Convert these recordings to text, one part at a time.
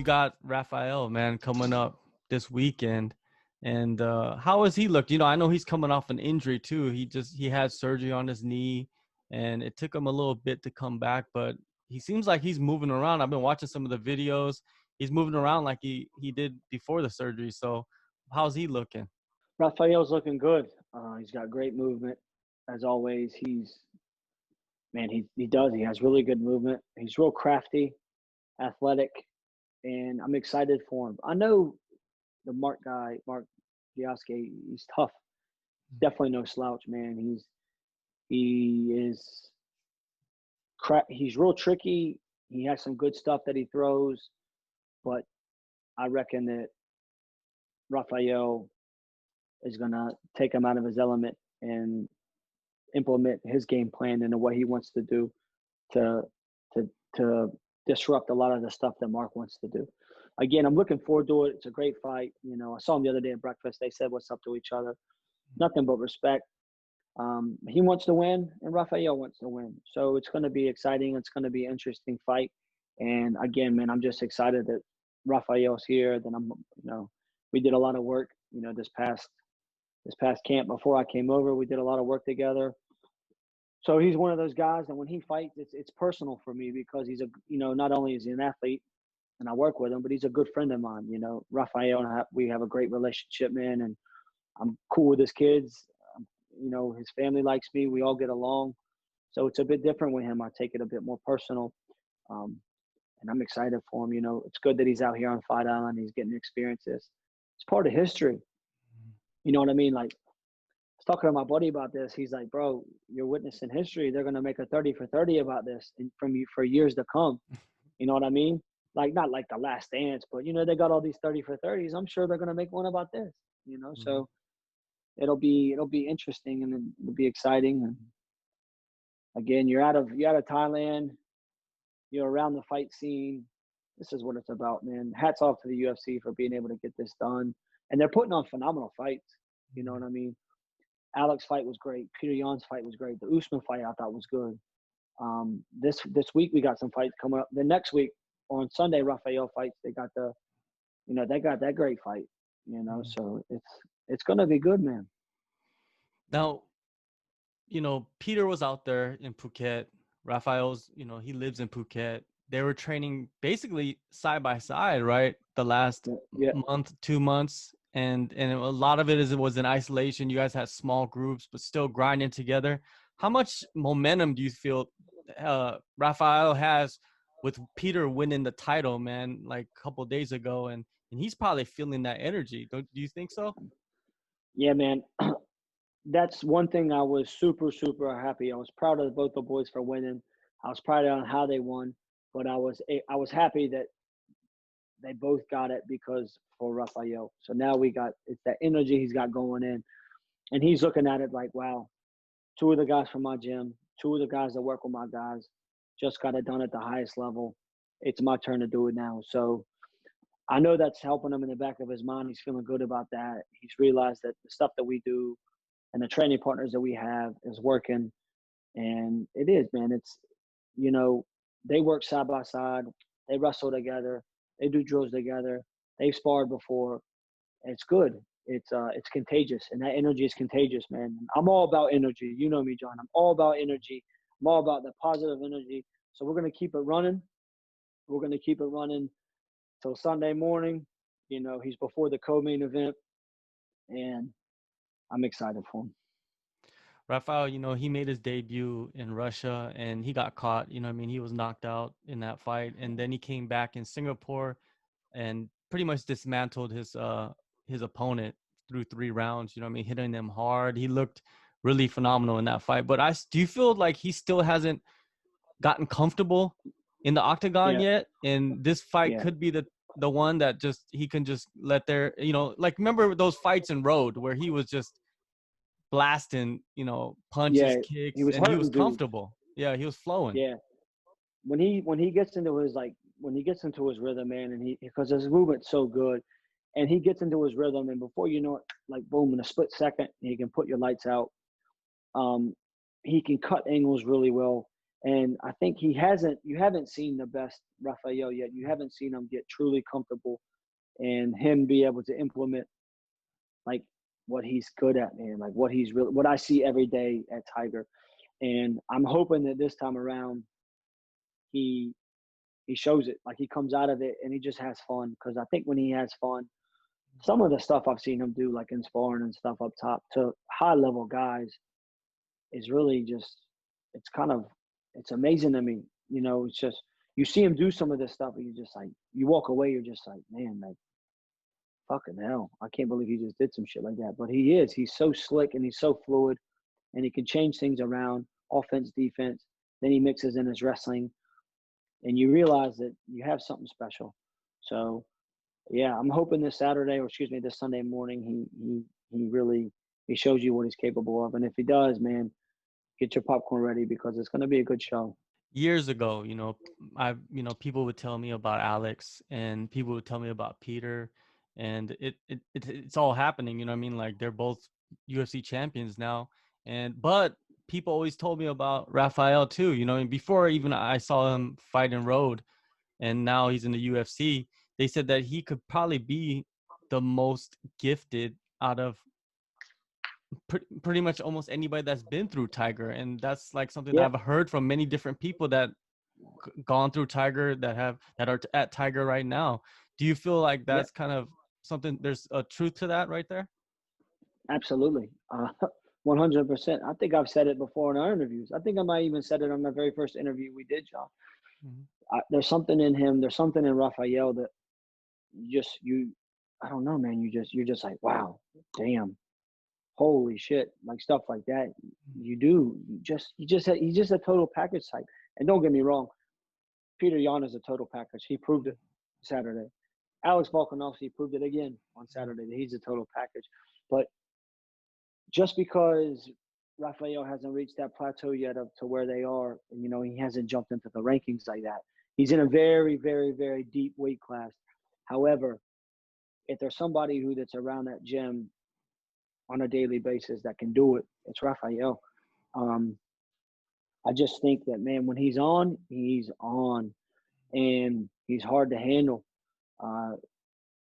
you got Raphael, man, coming up this weekend. And how has he looked? I know he's coming off an injury too. He had surgery on his knee, and it took him a little bit to come back, but he seems like he's moving around. I've been watching some of the videos. He's moving around like he did before the surgery. So how's he looking? Raphael's looking good. He's got great movement, as always. He has really good movement. He's real crafty, athletic, and I'm excited for him. I know the Mark Diaske, he's tough. Definitely no slouch, man. He's real tricky. He has some good stuff that he throws, but I reckon that Raphael is going to take him out of his element and implement his game plan into what he wants to do to disrupt a lot of the stuff that Mark wants to do. Again, I'm looking forward to it. It's a great fight. I saw him the other day at breakfast. They said what's up to each other. Nothing but respect. He wants to win, and Raphael wants to win. So it's going to be exciting. It's going to be an interesting fight. And again, man, I'm just excited that Raphael's here. That we did a lot of work. This past camp before I came over, we did a lot of work together. So he's one of those guys that when he fights, it's personal for me because he's not only is he an athlete and I work with him, but he's a good friend of mine. Raphael and we have a great relationship, man, and I'm cool with his kids. His family likes me. We all get along. So it's a bit different with him. I take it a bit more personal. And I'm excited for him. It's good that he's out here on Fight Island. He's getting to experience this. It's part of history. You know what I mean? Like, I was talking to my buddy about this. He's like, bro, you're witnessing history. They're going to make a 30 for 30 about this from you for years to come. You know what I mean? Like, not like The Last Dance, but, they got all these 30 for 30s. I'm sure they're going to make one about this, So it'll be interesting and it'll be exciting. And again, you're out of Thailand. You're around the fight scene. This is what it's about, man. Hats off to the UFC for being able to get this done. And they're putting on phenomenal fights. You know what I mean? Alex's fight was great. Petr Yan's fight was great. The Usman fight I thought was good. This week we got some fights coming up. The next week on Sunday, Raphael fights. They got they got that great fight. So it's gonna be good, man. Now, Peter was out there in Phuket. Raphael's, he lives in Phuket. They were training basically side by side, right? The last month, 2 months. And a lot of it was in isolation. You guys had small groups, but still grinding together. How much momentum do you feel Raphael has with Peter winning the title, man, like a couple of days ago? And he's probably feeling that energy. Do you think so? Yeah, man. That's one thing I was super, super happy. I was proud of both the boys for winning. I was proud on how they won, but I was happy that they both got it because for Raphael. So now it's that energy he's got going in. And he's looking at it like, wow, two of the guys from my gym, two of the guys that work with my guys just got it done at the highest level. It's my turn to do it now. So I know that's helping him in the back of his mind. He's feeling good about that. He's realized that the stuff that we do and the training partners that we have is working. And it is, man. It's, they work side by side. They wrestle together. They do drills together. They've sparred before. It's good. It's contagious, and that energy is contagious, man. I'm all about energy. You know me, John. I'm all about energy. I'm all about the positive energy. So we're gonna keep it running. We're gonna keep it running till Sunday morning. He's before the co-main event, and I'm excited for him. Raphael, he made his debut in Russia and he got caught. He was knocked out in that fight. And then he came back in Singapore and pretty much dismantled his opponent through 3 rounds, hitting them hard. He looked really phenomenal in that fight. But do you feel like he still hasn't gotten comfortable in the octagon yet? And this fight could be the one that he can just let there, like remember those fights in Road where he was just blasting, punches, kicks, he was comfortable. Yeah, he was flowing. Yeah, when he gets into his rhythm, man, and because his movement's so good, and he gets into his rhythm, and before you know it, like boom, in a split second, he can put your lights out. He can cut angles really well. And I think you haven't seen the best Rafael yet. You haven't seen him get truly comfortable and him be able to implement like what he's good at, man, like what I see every day at Tiger. And I'm hoping that this time around he shows it, like he comes out of it and he just has fun. Because I think when he has fun, some of the stuff I've seen him do, like in sparring and stuff up top to high level guys, is really just it's amazing to me. It's just you see him do some of this stuff and you just like you walk away, you're just like, man, like fucking hell, I can't believe he just did some shit like that. But he's so slick and he's so fluid and he can change things around, offense, defense. Then he mixes in his wrestling and you realize that you have something special. So yeah, I'm hoping this Sunday morning, he really shows you what he's capable of. And if he does, man, get your popcorn ready because it's going to be a good show. Years ago, people would tell me about Alex and people would tell me about Peter, and it's all happening. You know what I mean? Like they're both UFC champions now, but people always told me about Raphael too. And before even I saw him fight in Road, and now he's in the UFC. They said that he could probably be the most gifted out of pretty much almost anybody that's been through Tiger. And that's like something that I've heard from many different people that gone through Tiger that are at Tiger right now. Do you feel like that's kind of something, there's a truth to that right there? Absolutely. 100%. I think I've said it before in our interviews. I think I might even said it on the very first interview we did, John. Mm-hmm. There's something in him. There's something in Raphael that I don't know, man. You're just like, wow, damn, holy shit, like stuff like that. He's just a total package type. And don't get me wrong, Petr Yan is a total package. He proved it Saturday. Alex Volkanovski proved it again on Saturday that he's a total package. But just because Raphael hasn't reached that plateau yet up to where they are, and he hasn't jumped into the rankings like that. He's in a very, very, very deep weight class. However, if there's somebody that's around that gym on a daily basis that can do it, it's Raphael. I just think that, man, when he's on, and he's hard to handle.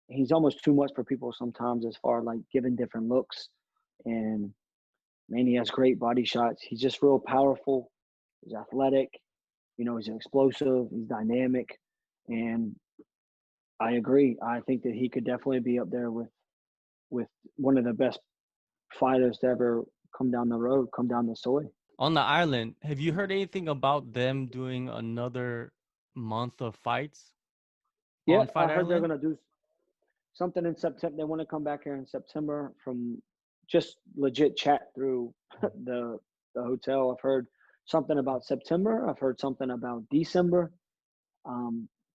He's almost too much for people sometimes as far as like giving different looks. And man, he has great body shots. He's just real powerful. He's athletic. He's explosive. He's dynamic. And I agree. I think that he could definitely be up there with one of the best fighters to ever come down the soy. On the island, have you heard anything about them doing another month of fights? Yeah, I heard they're going to do something in September. They want to come back here in September from just legit chat through the hotel. I've heard something about September. I've heard something about December.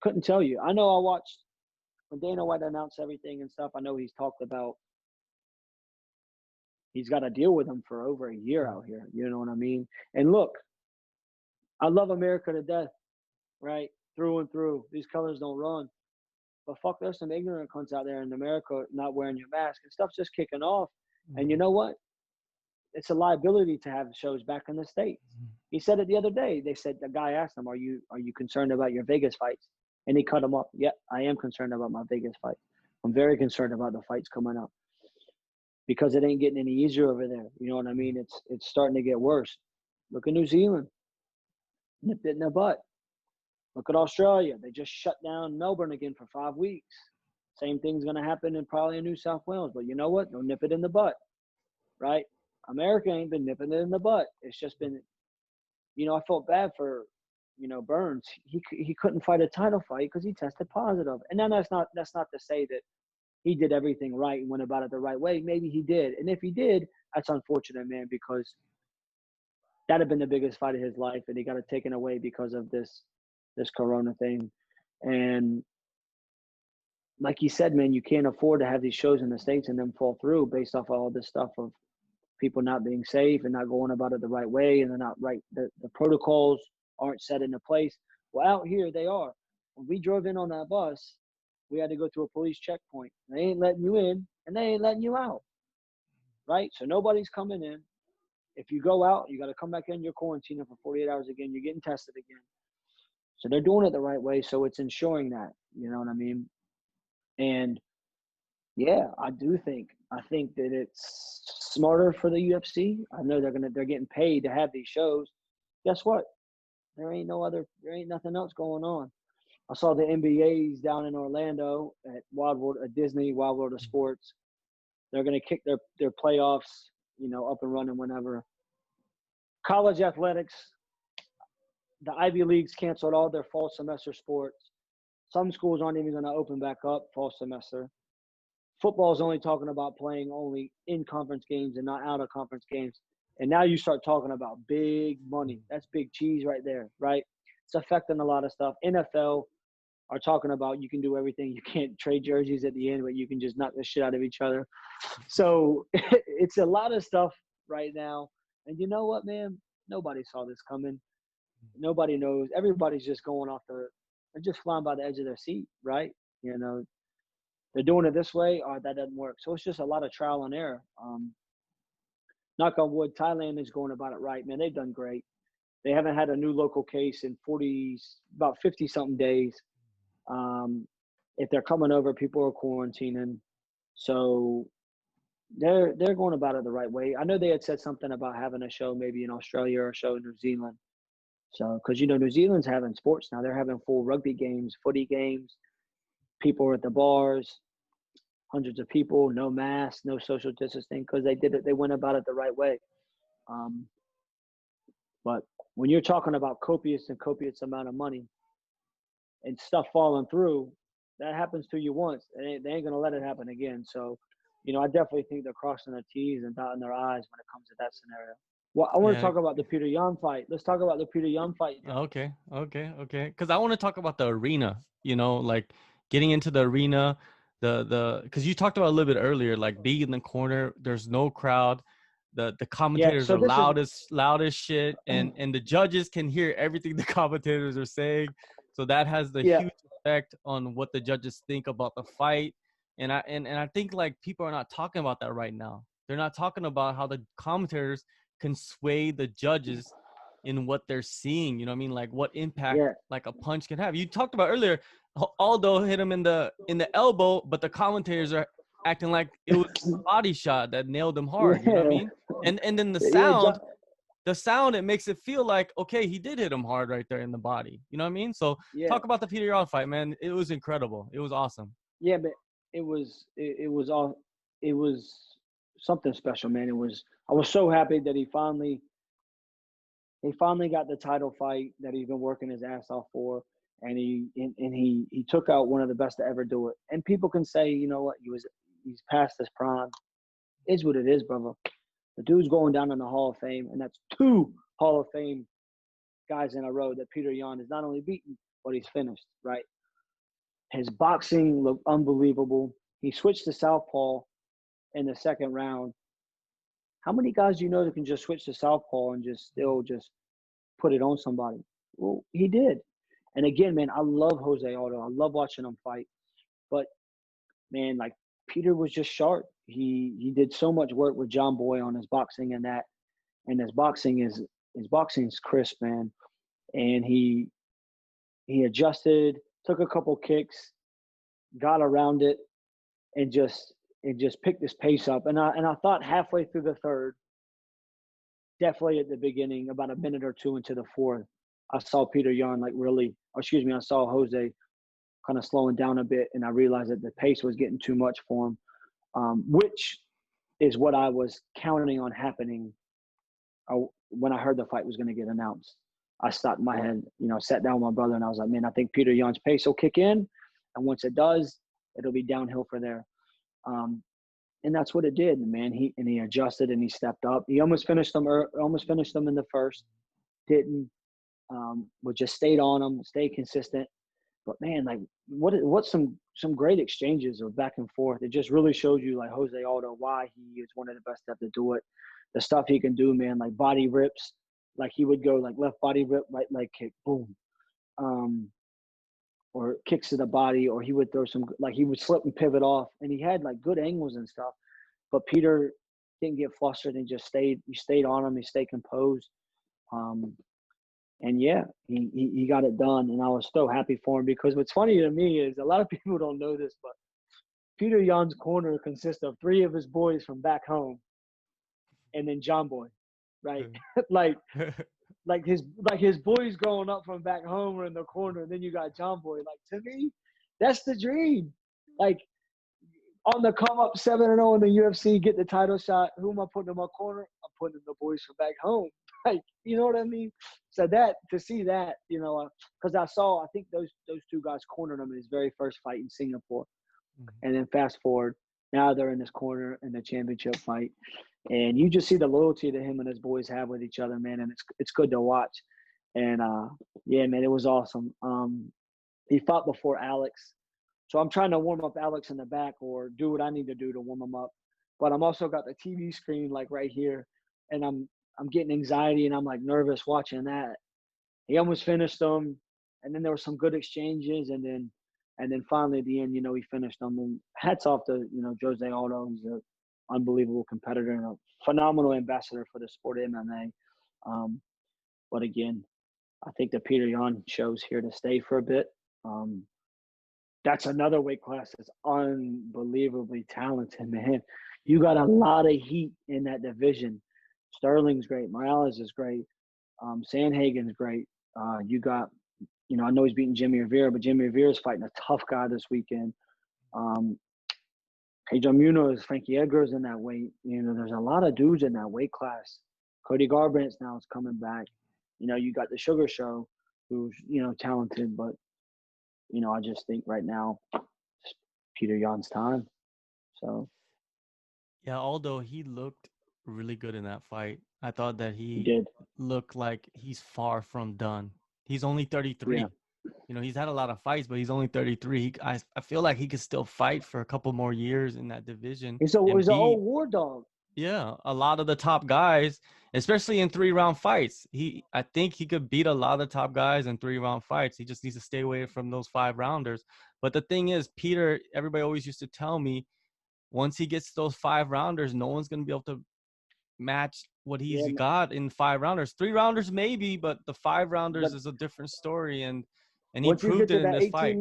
Couldn't tell you. I know I watched when Dana White announced everything and stuff. I know he's talked about he's got to deal with them for over a year out here. You know what I mean? And look, I love America to death, right? Through and through. These colors don't run. But fuck, there's some ignorant cunts out there in America not wearing your mask and stuff's just kicking off. And you know what? It's a liability to have shows back in the States. He said it the other day. They said, the guy asked him, are you concerned about your Vegas fights? And he cut him up. Yeah, I am concerned about my Vegas fights. I'm very concerned about the fights coming up because it ain't getting any easier over there. You know what I mean? It's starting to get worse. Look at New Zealand. Nipped it in the butt. Look at Australia. They just shut down Melbourne again for 5 weeks. Same thing's going to happen probably in New South Wales. But you know what? They'll nip it in the butt, right? America ain't been nipping it in the butt. It's just been, I felt bad for, Burns. He couldn't fight a title fight because he tested positive. And then that's not to say that he did everything right and went about it the right way. Maybe he did. And if he did, that's unfortunate, man, because that'd have been the biggest fight of his life. And he got it taken away because of this Corona thing. And like you said, man, you can't afford to have these shows in the States and then fall through based off all this stuff of people not being safe and not going about it the right way. And they're not right. The protocols aren't set into place. Well, out here they are. When we drove in on that bus, we had to go to a police checkpoint. They ain't letting you in and they ain't letting you out. Right? So nobody's coming in. if you go out, you got to come back in your quarantine for 48 hours again. You're getting tested again. So they're doing it the right way. So it's ensuring that, you know what I mean? And yeah, I think that it's smarter for the UFC. I know they're getting paid to have these shows. Guess what? There ain't nothing else going on. I saw the NBA's down in Orlando at Disney Wild World of Sports. They're going to kick their playoffs, up and running whenever. College athletics, the Ivy Leagues canceled all their fall semester sports. Some schools aren't even going to open back up fall semester. Football is only talking about playing only in conference games and not out of conference games. And now you start talking about big money. That's big cheese right there, right? It's affecting a lot of stuff. NFL are talking about you can do everything. You can't trade jerseys at the end, but you can just knock the shit out of each other. So it's a lot of stuff right now. And you know what, man? Nobody saw this coming. Nobody knows. Everybody's just going off they're just flying by the edge of their seat, right? They're doing it this way, or that doesn't work. So it's just a lot of trial and error. Knock on wood, Thailand is going about it right, man. They've done great. They haven't had a new local case in about 50-something days. If they're coming over, people are quarantining. So they're going about it the right way. I know they had said something about having a show maybe in Australia or a show in New Zealand. So, because, New Zealand's having sports now. They're having full rugby games, footy games. People are at the bars, hundreds of people, no masks, no social distancing, because they went about it the right way. But when you're talking about copious amount of money and stuff falling through, that happens to you once. They ain't going to let it happen again. So, I definitely think they're crossing their T's and dotting their I's when it comes to that scenario. Well, I want to talk about the Petr Yan fight. Let's talk about the Petr Yan fight. Okay. Because I want to talk about the arena, like getting into the arena, because you talked about a little bit earlier, like being in the corner, there's no crowd. The commentators are loudest shit, and the judges can hear everything the commentators are saying. So that has the huge effect on what the judges think about the fight. And I think like people are not talking about that right now. They're not talking about how the commentators can sway the judges in what they're seeing. You know what I mean? Like what impact like a punch can have. You talked about earlier, Aldo hit him in the elbow, but the commentators are acting like it was a body shot that nailed him hard. You know what I mean? And then the sound, it makes it feel like, okay, he did hit him hard right there in the body. You know what I mean? So talk about the Petr Yan fight, man. It was incredible. It was awesome. Yeah, but it was something special, man. I was so happy that he finally got the title fight that he's been working his ass off for, and he took out one of the best to ever do it. And people can say, you know what, he's past his prime. It's what it is, brother. The dude's going down in the Hall of Fame, and that's 2 Hall of Fame guys in a row that Petr Yan is not only beaten, but he's finished, right? His boxing looked unbelievable. He switched to southpaw in the second round. How many guys do you know that can just switch to southpaw and just put it on somebody? Well, he did. And again, man, I love Jose Aldo. I love watching him fight. But, man, like, Peter was just sharp. He did so much work with John Boy on his boxing and that. And his boxing is crisp, man. And he adjusted, took a couple kicks, got around it, and just picked his pace up. And I thought halfway through the third, definitely at the beginning, about a minute or two into the fourth, I saw Petr Yan I saw Jose kind of slowing down a bit, and I realized that the pace was getting too much for him, which is what I was counting on happening when I heard the fight was going to get announced. I stopped in my head, sat down with my brother, and I was like, man, I think Petr Yan's pace will kick in, and once it does, it'll be downhill from there. And that's what it did, man. He adjusted and he stepped up. He almost finished them in the first, didn't, but just stayed on him, stayed consistent. But man, like what's some great exchanges of back and forth. It just really shows you like Jose Aldo why he is one of the best to do it. The stuff he can do, man, like body rips, like he would go like left body rip, right leg kick, boom. Or kicks to the body, or he would throw he would slip and pivot off, and he had like good angles and stuff. But Peter didn't get flustered and just stayed. He stayed on him. He stayed composed. And yeah, he got it done, and I was so happy for him because what's funny to me is a lot of people don't know this, but Petr Yan's corner consists of 3 of his boys from back home, and then John Boy, right? like his boys growing up from back home are in the corner, and then you got John Boy. Like, to me, that's the dream. Like, on the come up 7-0 in the UFC, get the title shot. Who am I putting in my corner? I'm putting in the boys from back home. Like, you know what I mean? So to see that, because I think those 2 guys cornered him in his very first fight in Singapore. And then fast forward, now they're in this corner in the championship fight. And you just see the loyalty that him and his boys have with each other, man. And it's good to watch. And, yeah, man, it was awesome. He fought before Alex. So I'm trying to warm up Alex in the back or do what I need to do to warm him up. But I'm also got the TV screen like right here, and I'm getting anxiety and I'm like nervous watching that. He almost finished him, and then there were some good exchanges, and then finally at the end, he finished him. And hats off to Jose Aldo. He's an unbelievable competitor and a phenomenal ambassador for the sport of MMA. But again, I think the Petr Yan show's here to stay for a bit. That's another weight class that's unbelievably talented, man. You got a lot of heat in that division. Sterling's great. Morales is great. Sandhagen's great. You got, I know he's beating Jimmy Rivera, but Jimmy Rivera's fighting a tough guy this weekend. Pedro Munoz, Frankie Edgar's in that weight. There's a lot of dudes in that weight class. Cody Garbrandt's now is coming back. You got the Sugar Show, who's, talented, but I just think right now it's Petr Yan's time. So Yeah, although he looked really good in that fight, I thought that he he did. looked like he's far from done. He's only 33. Yeah. He's had a lot of fights, but he's only 33. I feel like he could still fight for a couple more years in that division. He's an old war dog. Yeah, a lot of the top guys, especially in 3-round fights. I think he could beat a lot of the top guys in 3-round fights. He just needs to stay away from those 5-rounders. But the thing is, Peter, everybody always used to tell me, once he gets those 5-rounders, no one's going to be able to match what he's got in 5-rounders. 3-rounders maybe, but the 5-rounders is a different story. And he proved it in this fight.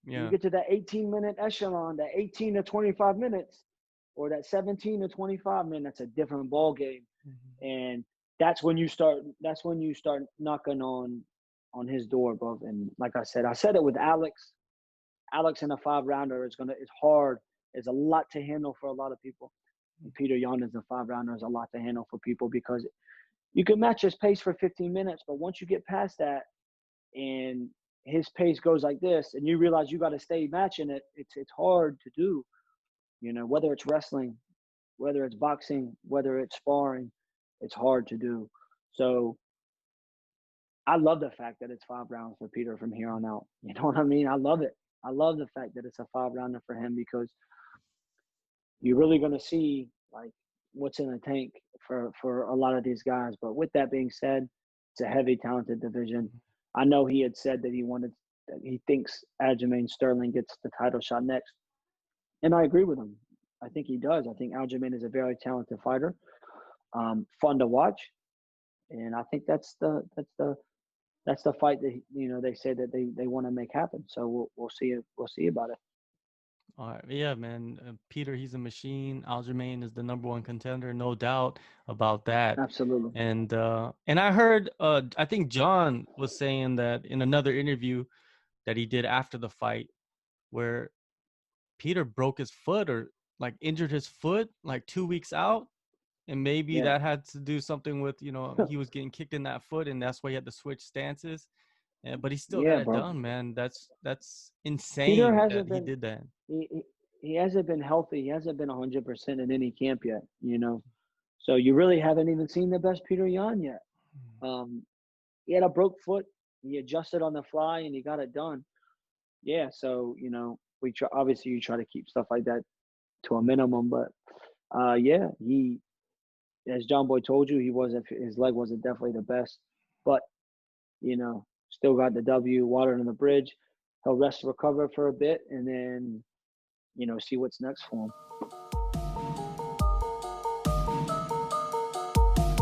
You get to that 18-minute echelon, that 18 to 25 minutes. Or that 17 to 25, man, that's a different ball game. Mm-hmm. And that's when you start knocking on his door, bro. And like I said it with Alex. Alex in a 5-rounder is hard. It's a lot to handle for a lot of people. And Petr Yan in a 5-rounder is a lot to handle for people because you can match his pace for 15 minutes, but once you get past that and his pace goes like this and you realize you got to stay matching it, it's hard to do. Whether it's wrestling, whether it's boxing, whether it's sparring, it's hard to do. So I love the fact that it's 5 rounds for Peter from here on out. You know what I mean? I love it. I love the fact that it's a 5-rounder for him because you're really going to see like what's in the tank for a lot of these guys. But with that being said, it's a heavy, talented division. I know he had said that he thinks Aljamain Sterling gets the title shot next. And I agree with him. I think he does. I think Aljamain is a very talented fighter, fun to watch, and I think that's the fight that they say that they want to make happen. So we'll see about it. All right, yeah, man. Peter, he's a machine. Aljamain is the number 1 contender, no doubt about that. Absolutely. And I heard, I think John was saying that in another interview that he did after the fight, where Peter broke his foot or like injured his foot like 2 weeks out. And maybe that had to do something with, he was getting kicked in that foot and that's why he had to switch stances. But he still got it done, man. That's insane Peter that he did that. He hasn't been healthy. He hasn't been 100% in any camp yet, So you really haven't even seen the best Petr Yan yet. He had a broke foot. He adjusted on the fly and he got it done. Yeah, so, obviously you try to keep stuff like that to a minimum, but he, as John Boy told you, his leg wasn't definitely the best, but still got the W, water under the bridge. He'll rest, recover for a bit, and then see what's next for him.